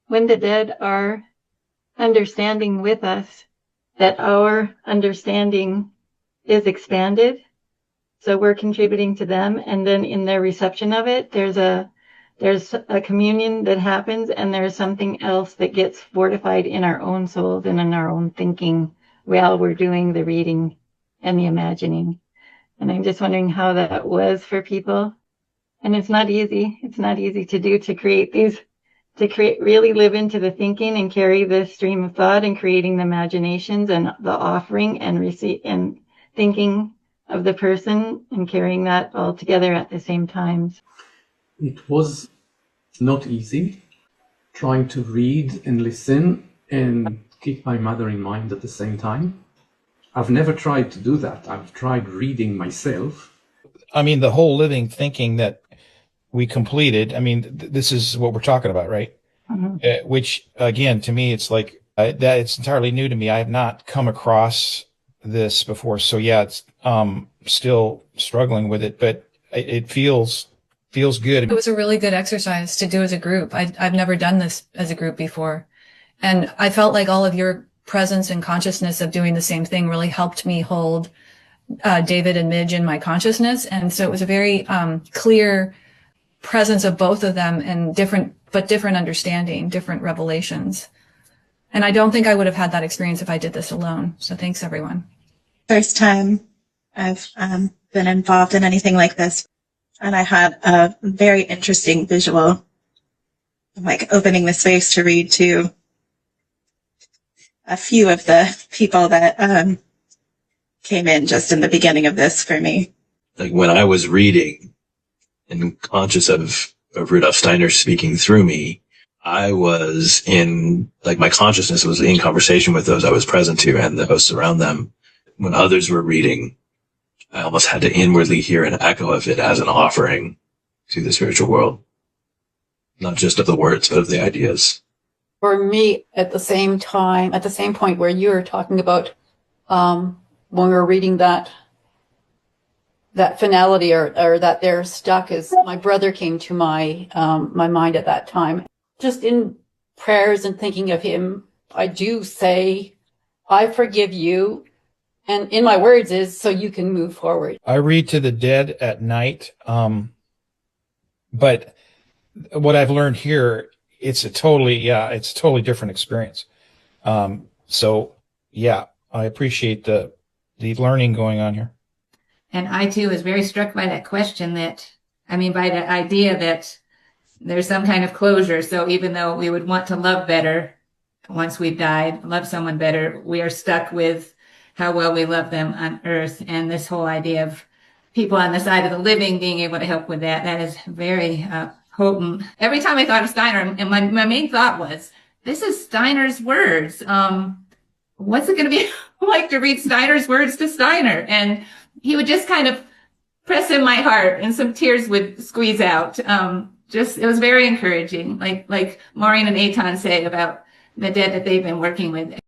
when the dead are understanding with us, that our understanding is expanded. So we're contributing to them. And then in their reception of it, there's a communion that happens, and there's something else that gets fortified in our own souls and in our own thinking while we're doing the reading and the imagining. And I'm just wondering how that was for people. And it's not easy. It's not easy to do, to really live into the thinking and carry the stream of thought and creating the imaginations and the offering and receive and thinking of the person and carrying that all together at the same time. It was not easy trying to read and listen and keep my mother in mind at the same time. I've never tried to do that. I've tried reading myself. I mean, the whole living thinking that we completed, I mean, this is what we're talking about, right? Mm-hmm. Which, again, to me, it's like that it's entirely new to me. I have not come across this before. So, yeah, it's still struggling with it, but it feels good. It was a really good exercise to do as a group. I've never done this as a group before. And I felt like all of your presence and consciousness of doing the same thing really helped me hold David and Midge in my consciousness. And so it was a very clear presence of both of them and different understanding, different revelations. And I don't think I would have had that experience if I did this alone. So thanks, everyone. First time I've been involved in anything like this. And I had a very interesting visual, like opening the space to read to a few of the people that came in just in the beginning of this for me. Like when I was reading and conscious of Rudolf Steiner speaking through me, I was in, like, my consciousness was in conversation with those I was present to and the hosts around them. When others were reading, I almost had to inwardly hear an echo of it as an offering to the spiritual world. Not just of the words, but of the ideas. For me, at the same point where you were talking about when we were reading that finality or that they're stuck, is my brother came to my mind at that time. Just in prayers and thinking of him, I do say, I forgive you. And in my words is, so you can move forward. I read to the dead at night. But what I've learned here, it's a totally different experience. So yeah, I appreciate the learning going on here. And I too was very struck by that question by the idea that there's some kind of closure. So even though we would want to love better once we've died, love someone better, we are stuck with how well we love them on earth. And this whole idea of people on the side of the living being able to help with that is very potent. Every time I thought of Steiner, and my main thought was, this is Steiner's words. What's it going to be like to read Steiner's words to Steiner? And he would just kind of press in my heart and some tears would squeeze out. It was very encouraging, like Maureen and Eitan say about the dead that they've been working with.